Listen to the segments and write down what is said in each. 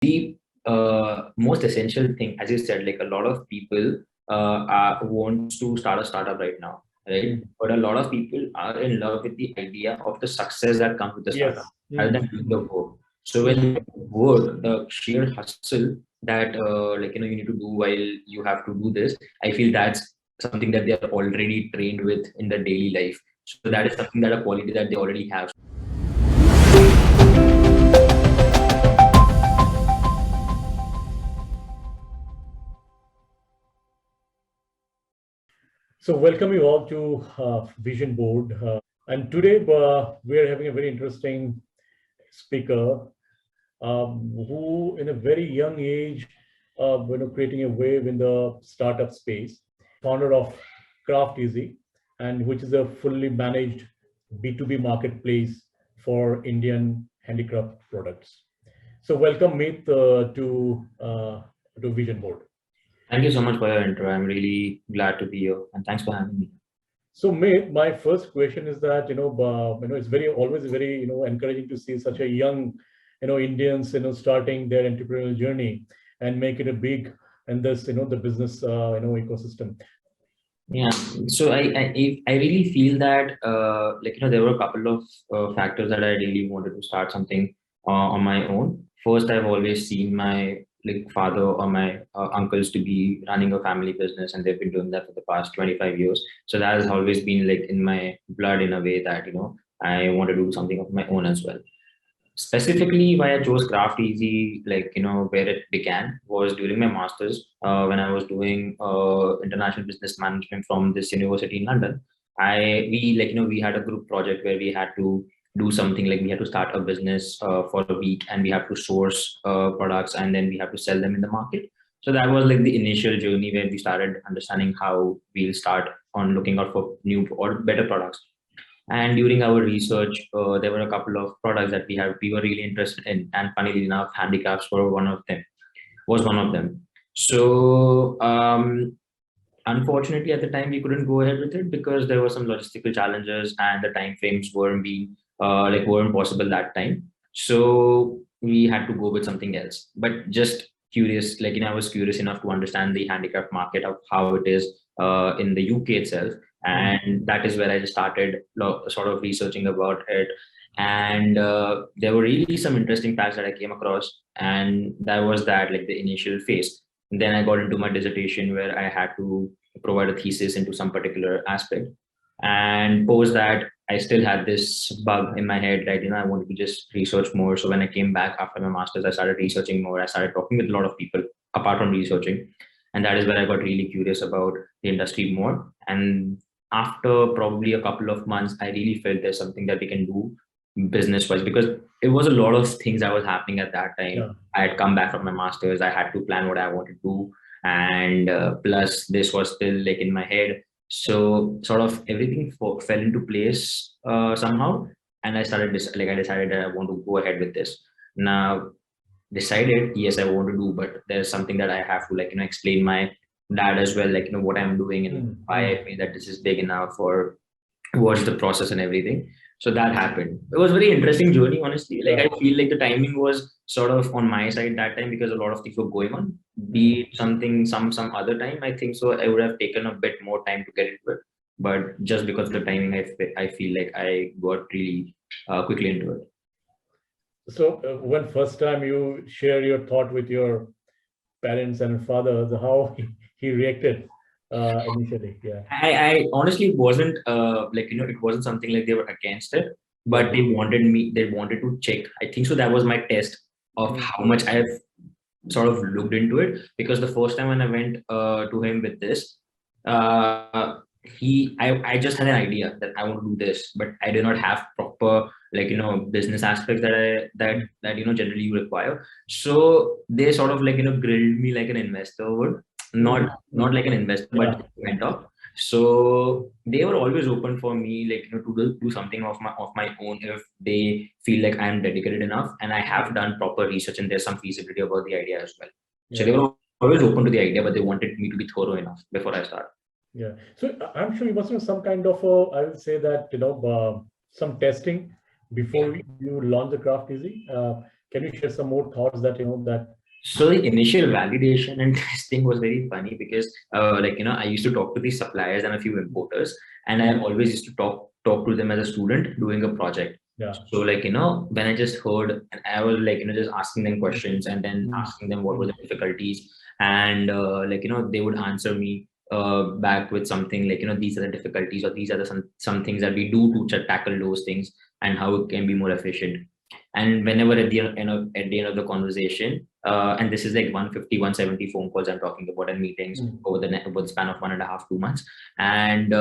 the most essential thing, as you said, like a lot of people want to start a startup right now, right? But a lot of people are in love with the idea of the success that comes with the startup rather than doing the work. So when work, the sheer hustle that you need to do while you have to do this, I feel that's something that they are already trained with in their daily life. So that is something that a quality that they already have. So welcome you all to Vision Board. And today we are having a very interesting speaker who in a very young age, creating a wave in the startup space, founder of Craftezy, and which is a fully managed B2B marketplace for Indian handicraft products. So welcome Meet to Vision Board. Thank you so much for your intro. I'm really glad to be here, and thanks for having me. So, my first question is that it's always very encouraging to see such a young Indians starting their entrepreneurial journey and make it a big and this the business ecosystem. Yeah, so I really feel that there were a couple of factors that I really wanted to start something on my own. First, I've always seen my father or my uncles to be running a family business, and they've been doing that for the past 25 years. So that has always been like in my blood in a way that I want to do something of my own as well. Specifically, why I chose Craftezy, where it began was during my master's, when I was doing international business management from this university in London. We had a group project where we had to do something like we had to start a business for a week, and we have to source products, and then we have to sell them in the market. So that was like the initial journey where we started understanding how we'll start on looking out for new or better products. And during our research, there were a couple of products that we were really interested in, and funnily enough, handicrafts were one of them. Was one of them. So unfortunately, at the time, we couldn't go ahead with it because there were some logistical challenges, and the time frames weren't possible that time. So we had to go with something else. But just curious, I was curious enough to understand the handicraft market of how it is in the UK itself, and that is where I just started sort of researching about it. And there were really some interesting facts that I came across, and that was that like the initial phase. And then I got into my dissertation where I had to provide a thesis into some particular aspect. And post that, I still had this bug in my head that I wanted to just research more. So when I came back after my master's, I started researching more. I started talking with a lot of people apart from researching, and that is where I got really curious about the industry more. And after probably a couple of months, I really felt there's something that we can do business wise, because it was a lot of things that was happening at that time. Yeah. I had come back from my master's. I had to plan what I wanted to do, and plus this was still like in my head. So sort of everything fell into place somehow, and I decided that I want to go ahead with this. Now decided, yes, I want to do, but there's something that I have to explain my dad as well, what I'm doing and why I feel that this is big enough, or what's the process and everything. So that happened. It was a very interesting journey, honestly. Like I feel like the timing was sort of on my side that time because a lot of things were going on. Be it something some other time, I think so I would have taken a bit more time to get into it. But just because of the timing, I feel like I got really quickly into it. So when first time you share your thought with your parents and fathers, how he reacted initially? Yeah. I honestly wasn't it wasn't something like they were against it, but they wanted to check. I think so that was my test of how much I've sort of looked into it, because the first time when I went to him with this, I just had an idea that I want to do this, but I did not have proper business aspects that generally you require. So they sort of grilled me like an investor would, not like an investor, but a mentor. So they were always open for me to do something of my own if they feel like I'm dedicated enough and I have done proper research and there's some feasibility about the idea as well. So they were always open to the idea, but they wanted me to be thorough enough before I start. Yeah. So I'm sure you must have some kind of I would say that some testing before you launch the Craftezy. Can you share some more thoughts that, that? So the initial validation and testing was very funny because, I used to talk to these suppliers and a few importers, and I always used to talk to them as a student doing a project. Yeah. So when I just heard, and I was just asking them questions and then asking them what were the difficulties, and they would answer me back with something like, these are the difficulties, or these are some things that we do to tackle those things and how it can be more efficient. And whenever at the end of the conversation, and this is like 150, 170 phone calls I'm talking about, and meetings over the span of 1.5, 2 months. And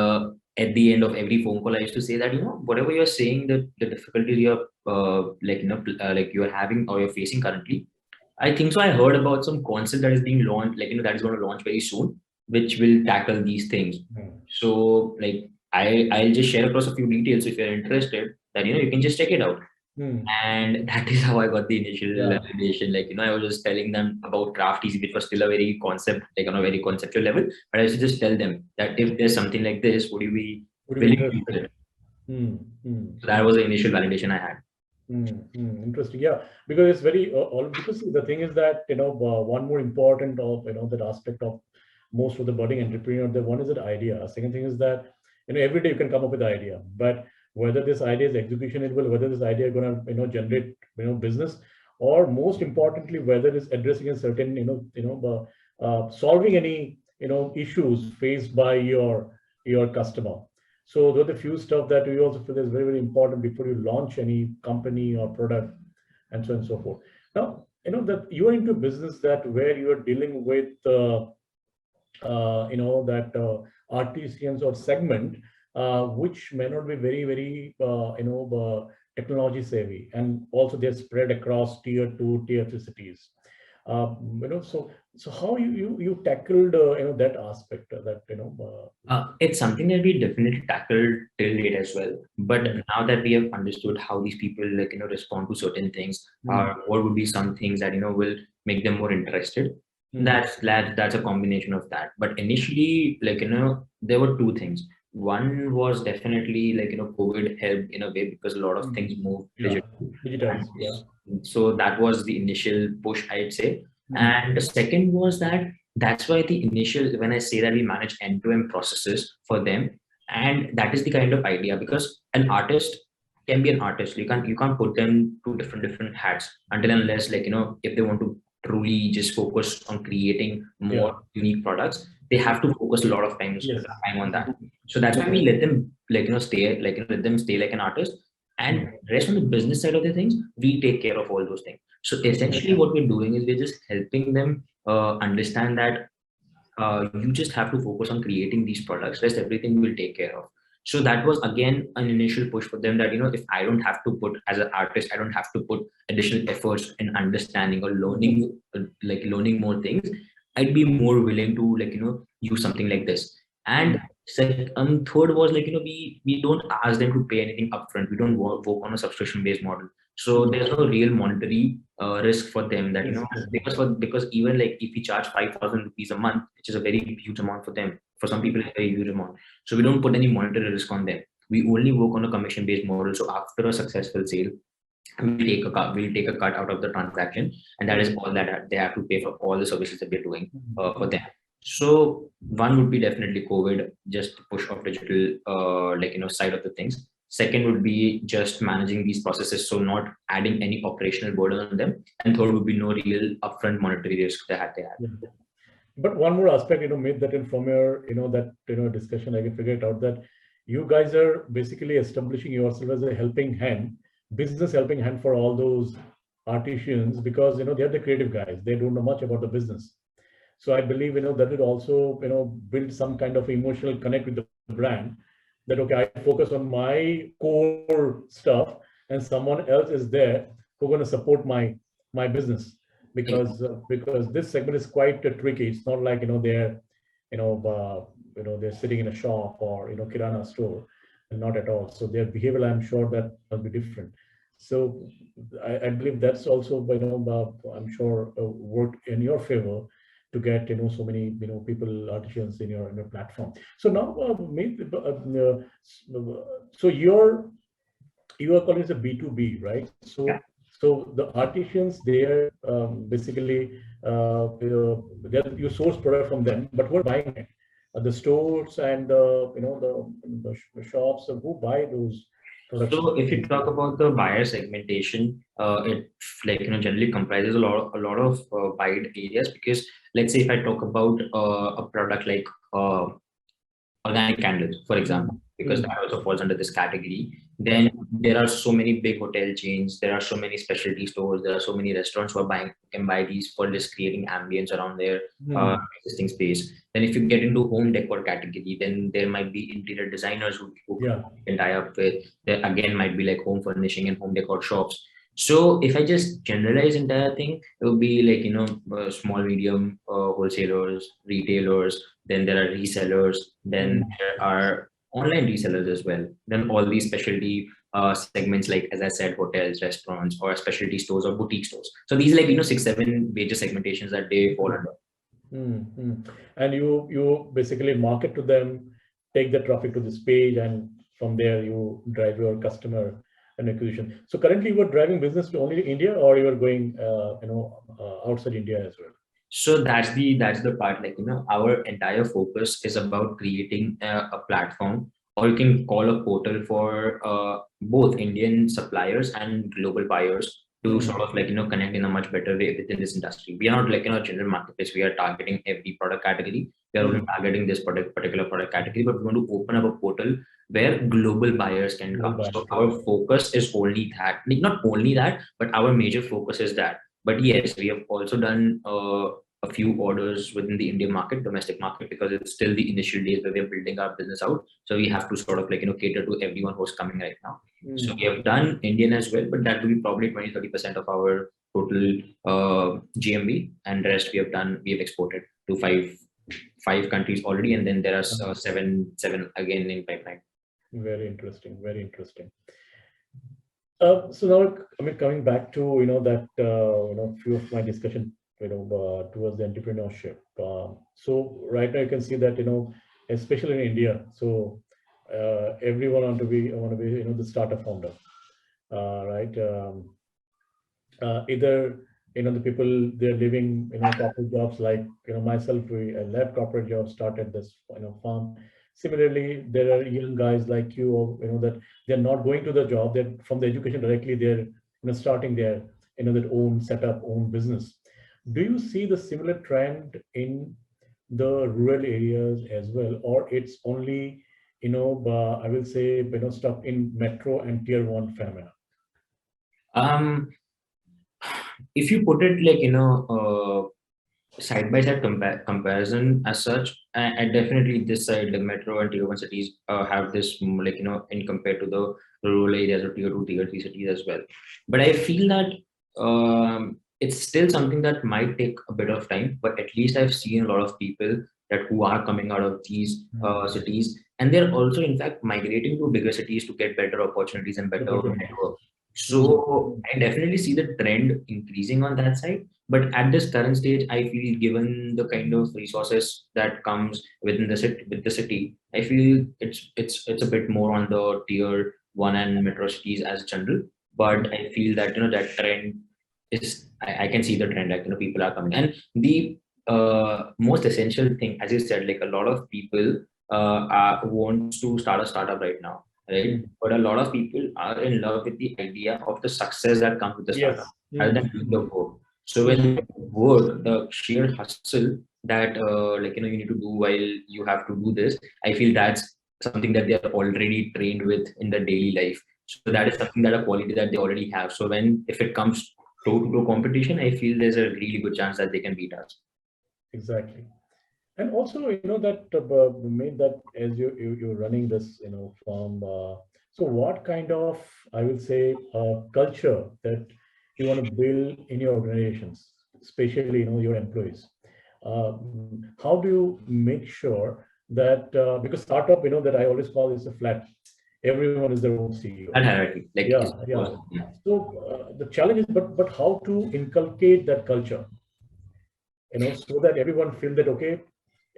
at the end of every phone call, I used to say that, whatever you're saying, the difficulties you're you're having or you're facing currently, I think so. I heard about some concept that is being launched, that is going to launch very soon, which will tackle these things. So I'll just share across a few details if you're interested, that you can just check it out. And that is how I got the initial validation. I was just telling them about Craftezy, which was still a very concept, on a very conceptual level. But I used to just tell them that if there's something like this, would you be willing to use it? So that was the initial validation I had. Interesting. Yeah, because it's very because the thing is that one more important of that aspect of most of the budding entrepreneur, the one is that idea. Second thing is that every day you can come up with an idea, but whether this idea is executionable, whether this idea is going to generate business, or most importantly whether it's addressing a certain solving any issues faced by your customer. So those are the few stuff that we also feel is very, very important before you launch any company or product, and so on and so forth. Now, that you are into business that where you are dealing with artisans or segment, which may not be very, very technology savvy, and also they're spread across tier 2, tier 3 cities. So how you tackled that aspect that it's something that we definitely tackled till date as well. But now that we have understood how these people respond to certain things, what would be some things that will make them more interested. That's a combination of that. But initially, there were two things. One was definitely COVID helped in a way because a lot of things moved digital. So that was the initial push, I'd say. And the second was that's why the initial, when I say that we manage end-to-end processes for them, and that is the kind of idea, because an artist can be an artist. You can't put them to different hats until unless if they want to truly just focus on creating more unique products, they have to focus a lot of time on that. So that's why we let them stay let them stay like an artist, and rest on the business side of the things, we take care of all those things. So essentially what we're doing is we're just helping them understand that you just have to focus on creating these products, rest everything will take care of. So that was again an initial push for them, that if I don't have to put, as an artist, I don't have to put additional efforts in understanding or learning more things, I'd be more willing to use something like this. And third was we don't ask them to pay anything upfront. We don't work on a subscription based model. So there's no real monetary risk for them, that because even if we charge 5,000 rupees a month, which is a very huge amount for them, for some people it's a very huge amount. So we don't put any monetary risk on them. We only work on a commission based model. So after a successful sale, we'll take a cut out of the transaction, and that is all that they have to pay for all the services that we're doing for them. So one would be definitely COVID, just the push of digital side of the things. Second would be just managing these processes, so not adding any operational burden on them. And third would be no real upfront monetary risk that they have. But one more aspect, made that in from your, discussion, I can figure it out that you guys are basically establishing yourself as a helping hand, business helping hand for all those artisans, because they are the creative guys. They don't know much about the business. So I believe that would also build some kind of emotional connect with the brand. That okay, I focus on my core stuff, and someone else is there who's going to support my business, because this segment is quite tricky. It's not like they're they're sitting in a shop or kirana store, and not at all. So their behavior, I'm sure, that will be different. So I believe that's also I'm sure worked in your favor to get so many people, artisans in your platform. So now so you are calling it a B2B, right? So So the artisans, they are basically you source product from them, but who are buying it? The stores and the shops. Who buy those products? So if you talk about the buyer segmentation, it generally comprises a lot of wide areas, because let's say if I talk about a product like organic candles, for example, because that also falls under this category. Then there are so many big hotel chains, there are so many specialty stores, there are so many restaurants who are can buy these for just creating ambience around their existing space. Then if you get into home decor category, then there might be interior designers who can tie up with. There again might be like home furnishing and home decor shops. So if I just generalize entire thing, it would be like, small, medium wholesalers, retailers, then there are resellers, then there are online resellers as well. Then all these specialty segments, like as I said, hotels, restaurants, or specialty stores or boutique stores. So these are like, 6-7 major segmentations that they fall under. And you basically market to them, take the traffic to this page, and from there you drive your customer and acquisition. So currently you are driving business to only India, or you are going outside India as well? So that's the part, like, our entire focus is about creating a platform, or you can call a portal for both Indian suppliers and global buyers to sort of connect in a much better way within this industry. We are not like general marketplace. We are targeting every product category. We are only targeting this particular product category, but we want to open up a portal where global buyers can come. So our focus is only that, not only that, but our major focus is that. But yes, we have also done a few orders within the Indian market, domestic market, because it's still the initial days where we're building our business out. So we have to sort of cater to everyone who's coming right now. So we have done Indian as well, but that will be probably 20-30% of our total GMV, and the rest we have exported to five countries already, and then there are seven again in pipeline. Very interesting. Very interesting. So now, I mean, coming back to few of my discussion towards the entrepreneurship. So right now you can see that especially in India, so everyone want to be the startup founder, right? Either the people, they're living corporate jobs, like myself, I left corporate jobs, started this farm. Similarly, there are young guys like you, that they're not going to the job, they're from the education directly, they're starting their their own setup, own business. Do you see the similar trend in the rural areas as well, or it's only I will say stuck in metro and tier 1 phenomena? If you put it like side by side comparison as such, and definitely this side, the metro and tier 1 cities have this in compared to the rural areas or tier 2, tier 3 cities as well. But I feel that it's still something that might take a bit of time, but at least I've seen a lot of people that who are coming out of these cities, and they're also in fact migrating to bigger cities to get better opportunities and better network. So I definitely see the trend increasing on that side. But at this current stage, I feel given the kind of resources that comes within the city, I feel it's a bit more on the tier 1 and metro cities as general. But I feel that that trend is, I can see the trend, like people are coming. And the most essential thing, as you said, like a lot of people want to start a startup right now, right? But a lot of people are in love with the idea of the success that comes with the startup, rather than doing the work. So when work, the sheer hustle that you need to do while you have to do this, I feel that's something that they are already trained with in the daily life. So that is something, that a quality that they already have. So if it comes to competition, I feel there's a really good chance that they can beat us. Exactly. And also, that made that as you're running this, from so what kind of, I will say, culture that you want to build in your organizations, especially your employees? How do you make sure that because startup, that I always call this a flat, everyone is their own CEO. And hierarchy, like yeah. So the challenge is, but how to inculcate that culture, so that everyone feel that okay,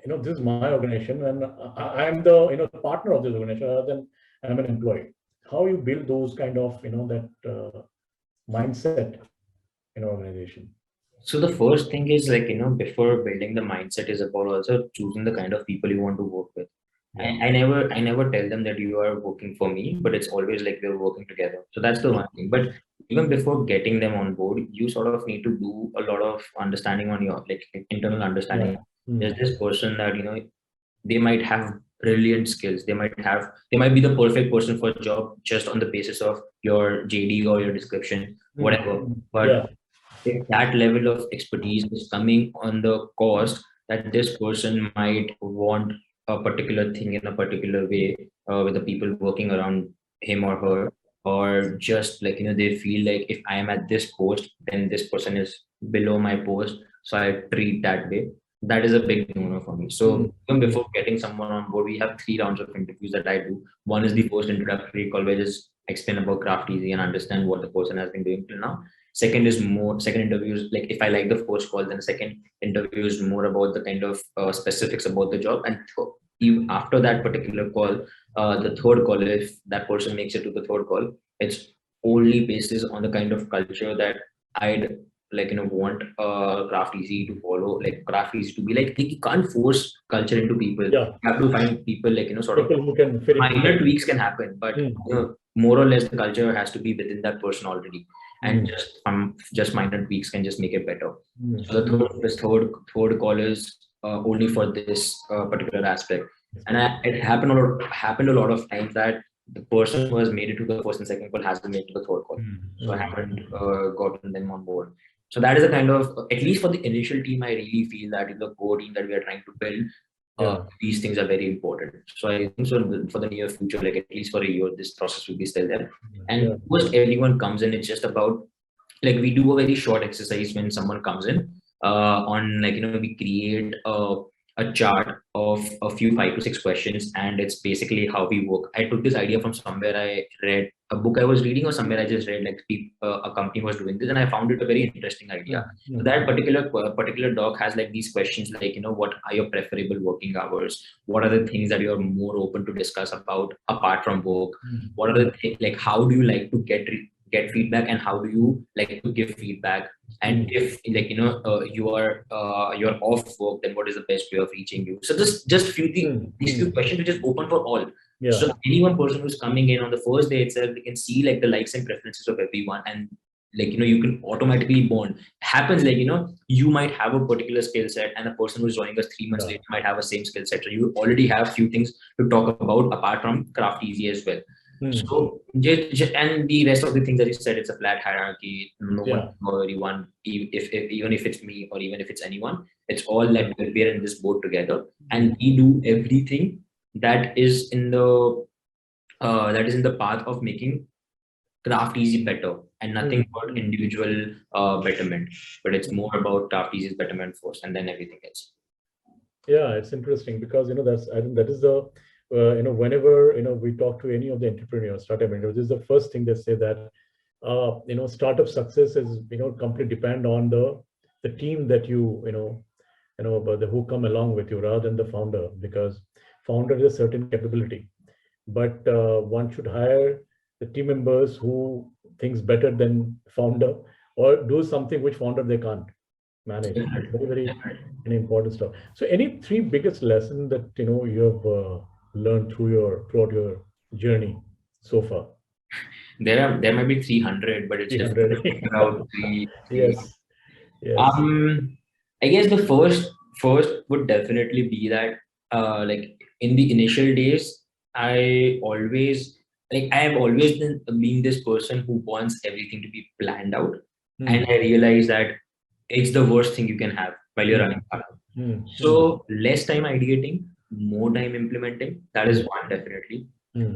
this is my organization and I'm the partner of this organization rather than I'm an employee. How you build those kind of that mindset in organization? So the first thing is like, before building the mindset is about also choosing the kind of people you want to work with. Yeah. I never tell them that you are working for me, but it's always like we're working together. So that's the one thing. But even before getting them on board, you sort of need to do a lot of understanding on your like internal understanding. There's this person that, they might have brilliant skills. They might be the perfect person for a job just on the basis of your JD or your description, whatever. Yeah. But if that level of expertise is coming on the cost that this person might want a particular thing in a particular way, with the people working around him or her, or just like, they feel like if I am at this post, then this person is below my post, so I treat that way. That is a big no-no for me. So even before getting someone on board, we have 3 rounds of interviews that I do. One is the first introductory call where I just explain about Craftezy and understand what the person has been doing till now. Second interview is like if I like the first call, then the second interview is more about the kind of specifics about the job. And even after that particular call, the third call, if that person makes it to the third call, it's only basis on the kind of culture that I'd like, want Craftezy to follow, like Craftezy to be like you can't force culture into people. Yeah. You have to find people like, sort of People who can fit minor tweaks can happen, but more or less the culture has to be within that person already, and just minor tweaks can just make it better. So the third call is only for this particular aspect, and it happened a lot of times that the person who has made it to the first and second call hasn't made it to the third call, so I haven't gotten them on board. So that is a kind of, at least for the initial team, I really feel that in the core team that we are trying to build, these things are very important. So I think so for the near future, like at least for a year, this process will be still there. And most everyone comes in, it's just about like we do a very short exercise when someone comes in, on like, we create a chart of a few 5 to 6 questions, and it's basically how we work. I took this idea from somewhere. I read a book I was reading, or somewhere I just read like a company was doing this, and I found it a very interesting idea. So that particular doc has like these questions, like, what are your preferable working hours? What are the things that you're more open to discuss about apart from work? What are the things, like, how do you like to get feedback, and how do you like to give feedback? And if like, you're off work, then what is the best way of reaching you? So just few things, these few questions which is open for all. So any one person who's coming in on the first day itself, they can see like the likes and preferences of everyone, and like, you can automatically bond. Happens like, you might have a particular skill set, and a person who's joining us 3 months later might have a same skill set. So you already have few things to talk about apart from Craftezy as well. So and the rest of the things that you said, it's a flat hierarchy. No one or everyone, even if it's me or even if it's anyone, it's all that we're in this boat together, and we do everything that is in the path of making Craftezy better, and nothing about individual betterment, but it's more about Craftezy's betterment first, and then everything else. Yeah, it's interesting because I think that is the whenever we talk to any of the entrepreneurs, startup entrepreneurs, this is the first thing they say that startup success is completely depend on the team that who come along with you rather than the founder, because founder is a certain capability, but one should hire the team members who thinks better than founder, or do something which founder they can't manage. It's very important stuff. So any 3 biggest lessons that you have learned throughout your journey so far? There might be 300, but it's just about three. Yes. I guess the first would definitely be that like in the initial days, I have always been this person who wants everything to be planned out, and I realized that it's the worst thing you can have while you're running a startup. So less time ideating, more time implementing. That is one, definitely.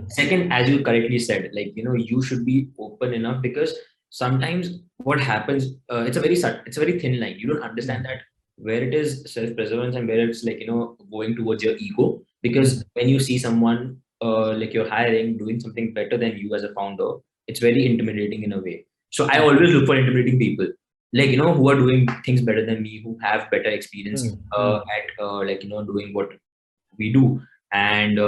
Second, as you correctly said, like, you should be open enough, because sometimes what happens, it's a very thin line. You don't understand that where it is self-preservance and where it's like, going towards your ego. Because when you see someone like you're hiring doing something better than you as a founder, it's very intimidating in a way. So I always look for intimidating people, like, who are doing things better than me, who have better experience at like, doing what we do. And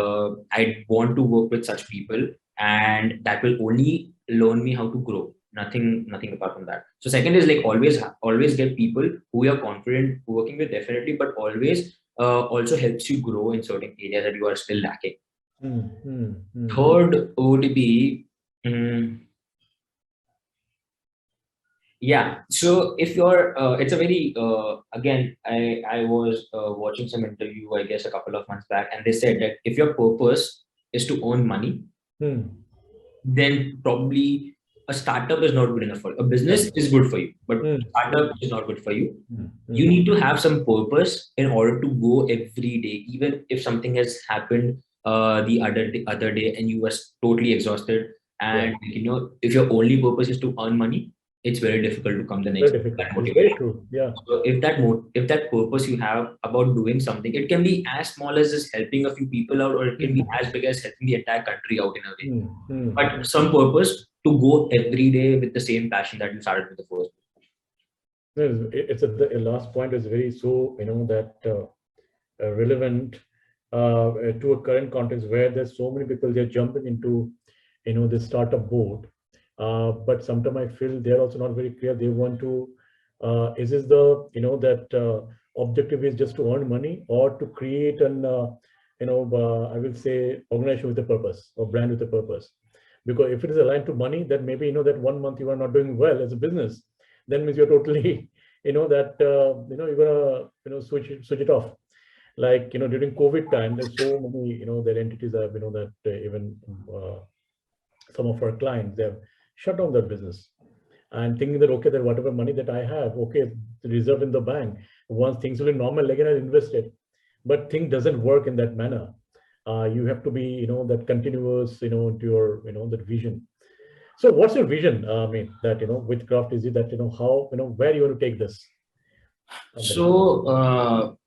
I want to work with such people, and that will only learn me how to grow, nothing apart from that. So second is like always get people who you're confident working with, definitely, but always also helps you grow in certain areas that you are still lacking. Third would be yeah. So if you're, it's a very again, I was watching some interview, I guess a couple of months back, and they said that if your purpose is to earn money, then probably a startup is not good enough for you. A business is good for you, but startup is not good for you. You need to have some purpose in order to go every day, even if something has happened the other day and you were totally exhausted. And if your only purpose is to earn money, it's very difficult to come the next day. It's very true. Yeah. So if that purpose you have about doing something, it can be as small as just helping a few people out, or it can be as big as helping the entire country out in a way. But some purpose to go every day with the same passion that you started with the first. It's the last point is very so that relevant to a current context where there's so many people they're jumping into the startup board. But sometimes I feel they're also not very clear. They want to, is this the, that objective is just to earn money or to create an, I will say organization with a purpose or brand with a purpose. Because if it is aligned to money, then maybe, that 1 month you are not doing well as a business, then means you're totally, that, you're gonna, switch it off. Like, during COVID time, there's so many, that entities have, that even some of our clients, they have shut down their business and thinking that, okay, that whatever money that I have, okay, reserve in the bank, once things will be normal, again, I invest it. But thing doesn't work in that manner. You have to be, that continuous, to your, that vision. So what's your vision? I mean, that, with Craftezy, that, how, where you want to take this? So,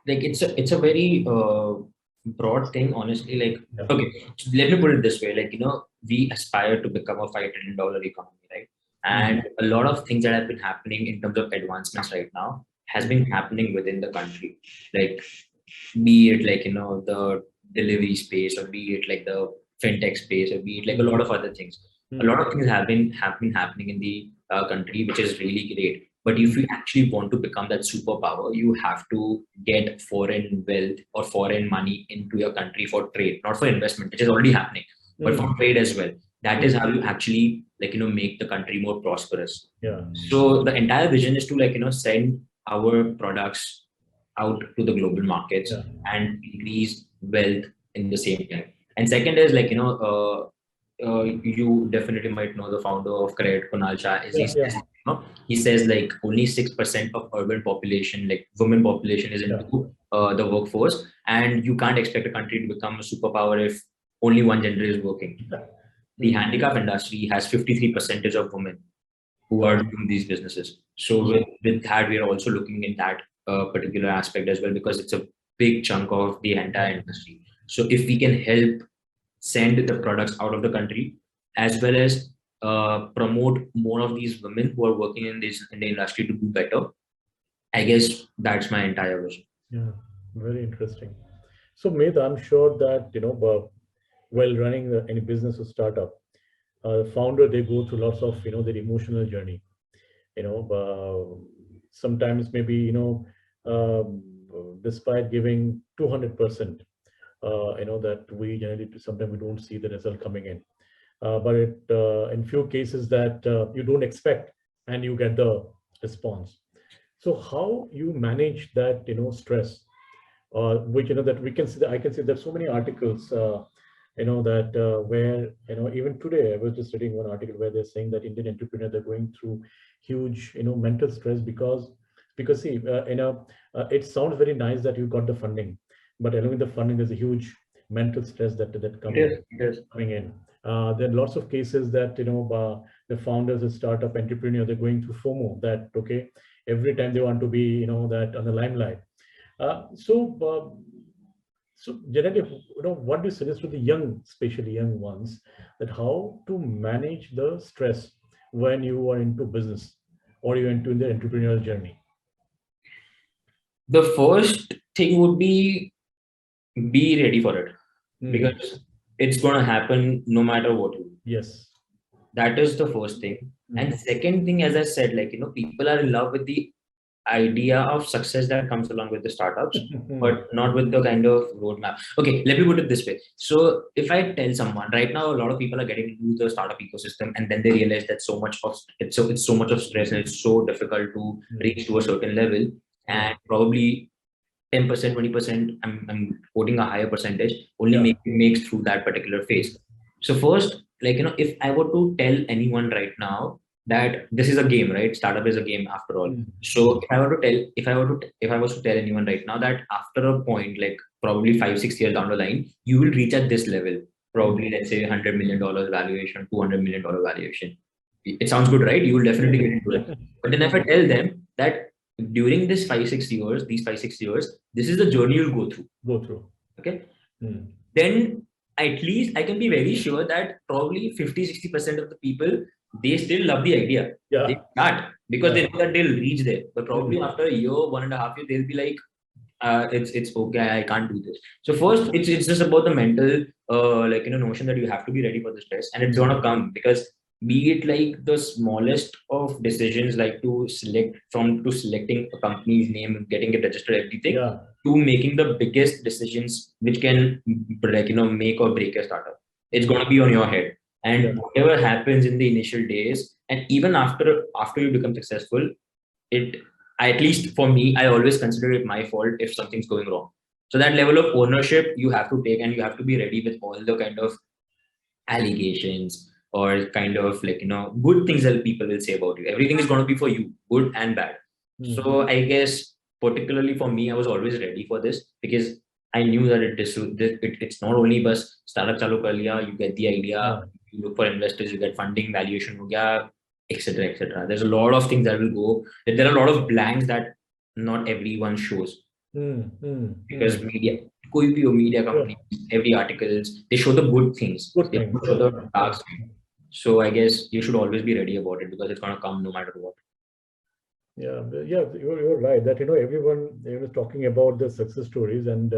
like, it's a very broad thing, honestly. Like, okay, let me put it this way. Like, we aspire to become a $5 trillion economy, right? And a lot of things that have been happening in terms of advancements right now has been happening within the country. Like, be it like, the delivery space, or be it like the fintech space, or be it like a lot of other things. A lot of things have been happening in the country, which is really great. But if you actually want to become that superpower, you have to get foreign wealth or foreign money into your country for trade, not for investment, which is already happening, but for trade as well. That is how you actually, like, make the country more prosperous. Yeah. So the entire vision is to, like, send our products out to the global markets and increase wealth in the same time. And second is, like, you definitely might know the founder of Credit, Kunal Shah. He says like only 6% of urban population, like women population, is into the workforce, and you can't expect a country to become a superpower if only one gender is working. The handicraft industry has 53% of women who are doing these businesses. So with that, we are also looking in that particular aspect as well, because it's a big chunk of the entire industry. So if we can help send the products out of the country, as well as promote more of these women who are working in the industry to do better, I guess that's my entire vision. Yeah, very interesting. So Med, I'm sure that while running any business or startup, founder, they go through lots of their emotional journey. Sometimes maybe despite giving 200%, that we generally sometimes we don't see the result coming in. But in few cases that you don't expect and you get the response. So how you manage that stress, which that we can see, I can see there's so many articles that where even today I was just reading one article where they're saying that Indian entrepreneurs are going through huge mental stress because see it sounds very nice that you got the funding, but along with the funding there's a huge mental stress that coming in. There are lots of cases that the founders of startup entrepreneurs, they're going through FOMO, that okay, every time they want to be that on the limelight. So generally, what do you suggest to the young, especially young ones, that how to manage the stress when you are into business or you're into the entrepreneurial journey? The first thing would be ready for it, because it's going to happen no matter what you do. Yes. That is the first thing. And second thing, as I said, like, people are in love with the idea of success that comes along with the startups, but not with the kind of roadmap. Okay, let me put it this way. So if I tell someone right now, a lot of people are getting into the startup ecosystem, and then they realize that it's so much of stress, and it's so difficult to reach to a certain level, and probably 10%, 20%, I'm quoting a higher percentage, only makes through that particular phase. So first, like, if I were to tell anyone right now that this is a game, right? Startup is a game after all. So if I was to tell anyone right now that after a point, like probably 5, 6 years down the line, you will reach at this level, probably let's say $100 million valuation, $200 million valuation. It sounds good, right? You will definitely get into it. But then if I tell them that during this 5, 6 years, this is the journey you'll go through. Okay. Then at least I can be very sure that probably 50, 60% of the people, they still love the idea. They start because they know that they'll reach there. But probably after a year, 1.5 years, they'll be like, it's okay, I can't do this. So first, it's just about the mental, notion that you have to be ready for the stress, and it's gonna come because be it like the smallest of decisions, like to selecting a company's name, getting it registered, everything, to making the biggest decisions which can make or break a startup. It's gonna be on your head, and whatever happens in the initial days, and even after you become successful, it at least for me, I always consider it my fault if something's going wrong. So that level of ownership you have to take, and you have to be ready with all the kind of allegations or kind of good things that people will say about you. Everything is going to be for you, good and bad. So I guess particularly for me, I was always ready for this because I knew that it's not only bus startup chalu kar liya, you get the idea, you look for investors, you get funding, valuation ho gaya, etc., etc. There's a lot of things that will go. There are a lot of blanks that not everyone shows because media companies, every articles, they show the good things. They don't show the dark side. So I guess you should always be ready about it because it's gonna come no matter what. You're right that everyone is talking about the success stories, and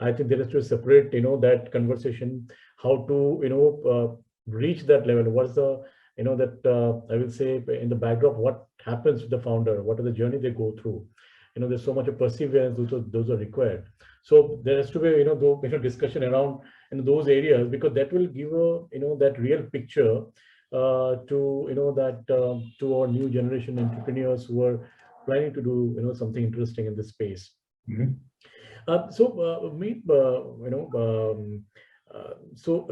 I think there is to separate that conversation, how to reach that level. What's the that I will say in the backdrop, what happens to the founder, what are the journey they go through. There's so much of perseverance, those are required. So there has to be discussion around those areas, because that will give a that real picture to our new generation entrepreneurs who are planning to do something interesting in this space. So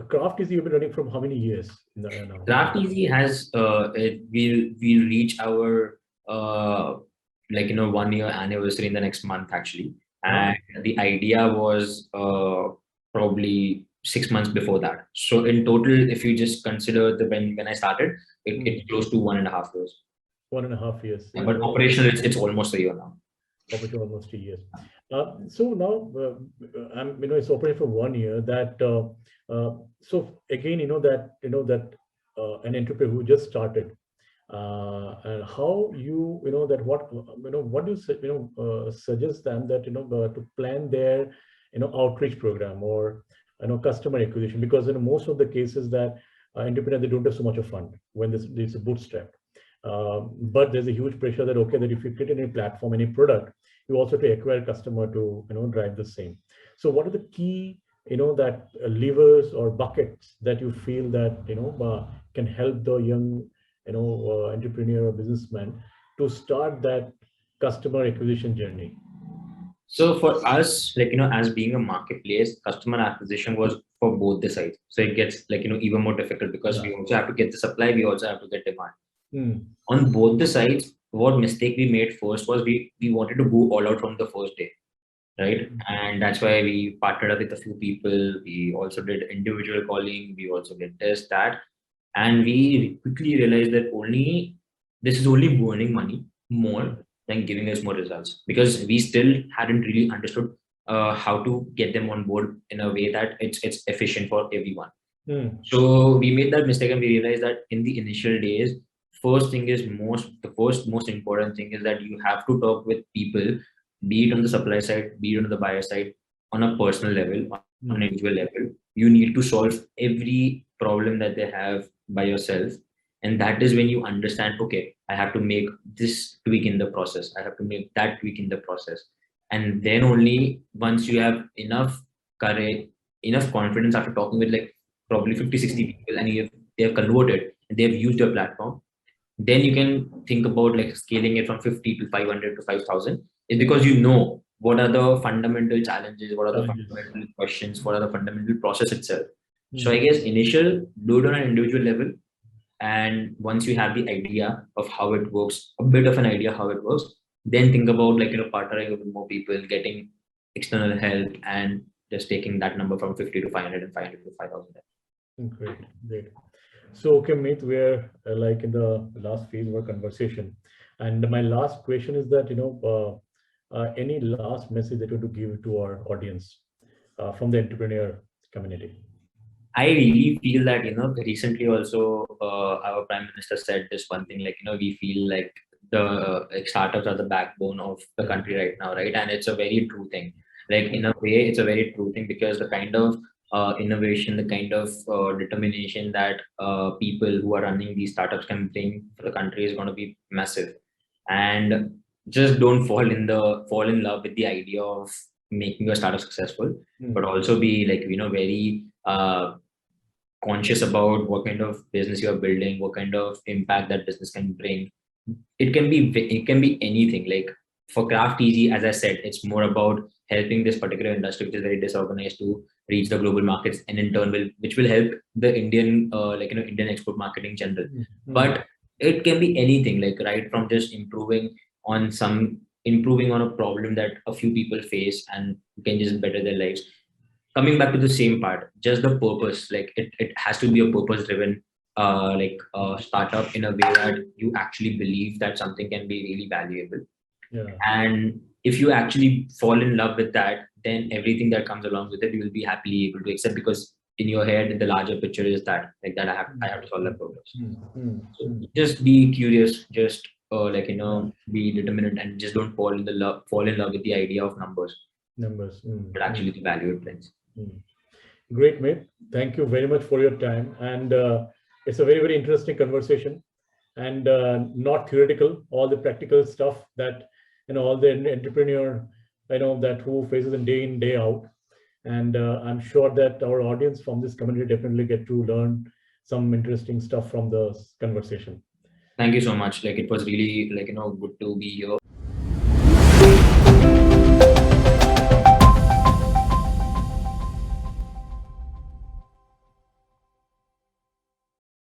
Craftezy you've been running from how many years now? Craftezy has we'll reach our 1 year anniversary in the next month actually, and the idea was probably 6 months before that. So in total, if you just consider when I started, it's close to 1.5 years. 1.5 years. Yeah, but operational, it's almost a year now. Operational almost a year. So now, it's operating for 1 year. That so again, that an entrepreneur who just started, and how that what do you suggest them that to plan their outreach program or customer acquisition, because in most of the cases that entrepreneurs, they don't have so much of fund when there's a bootstrap. But there's a huge pressure that that if you create any platform, any product, you also have to acquire customer to drive the same. So what are the key that levers or buckets that you feel that can help the young entrepreneur or businessman to start that customer acquisition journey? So for us, as being a marketplace, customer acquisition was for both the sides. So it gets even more difficult because we also have to get the supply, we also have to get demand. On both the sides, what mistake we made first was we wanted to go all out from the first day, right? And that's why we partnered up with a few people. We also did individual calling. We also did this, that, and we quickly realized that this is only burning money more than giving us more results, because we still hadn't really understood how to get them on board in a way that it's efficient for everyone. So we made that mistake, and we realized that in the initial days, the most important thing is that you have to talk with people, be it on the supply side, be it on the buyer side, on a personal level, on an individual level. You need to solve every problem that they have by yourself, And that is when you understand, okay, I have to make this tweak in the process. I have to make that tweak in the process. And then only once you have enough courage, enough confidence after talking with like probably 50, 60 people and they have converted and they have used your platform, then you can think about like scaling it from 50 to 500 to 5,000. It's because you know what are the fundamental challenges, what are the Challenges. fundamental questions, what are the fundamental process itself. So I Mm. guess initial, do it on an individual level, and once you have the idea of how it works, a bit of an idea how it works, then think about like partnering with more people, getting external help, and just taking that number from 50 to 500 and 500 to 5,000. Great, great. So, okay, Meet, we're like in the last phase of our conversation. And my last question is that, any last message that you want to give to our audience from the entrepreneur community? I really feel that, recently also our Prime Minister said this one thing, like, we feel like the like startups are the backbone of the country right now, right? And it's a very true thing. Like, in a way, it's a very true thing because the kind of innovation, the kind of determination that people who are running these startups can bring for the country is going to be massive. And just don't fall in love with the idea of making your startup successful, but also be like, very conscious about what kind of business you're building, what kind of impact that business can bring. It can be anything. Like for Craftezy, as I said, it's more about helping this particular industry, which is very disorganized, to reach the global markets, and in turn which will help the Indian Indian export market in general. But it can be anything, like right from just improving on a problem that a few people face and can just better their lives. Coming back to the same part, just the purpose, like it has to be a purpose driven startup in a way that you actually believe that something can be really valuable. Yeah, And if you actually fall in love with that, then everything that comes along with it, you will be happily able to accept, because in your head, the larger picture is that like that I have to solve that purpose. So just be curious, just yeah. be determined, and just don't fall in love with the idea of numbers, Numbers. but actually the value it brings. Great, mate. Thank you very much for your time. And it's a very, very interesting conversation, and not theoretical, all the practical stuff that, all the entrepreneur, that who faces in day out. And I'm sure that our audience from this community definitely get to learn some interesting stuff from the conversation. Thank you so much. Like it was really good to be here.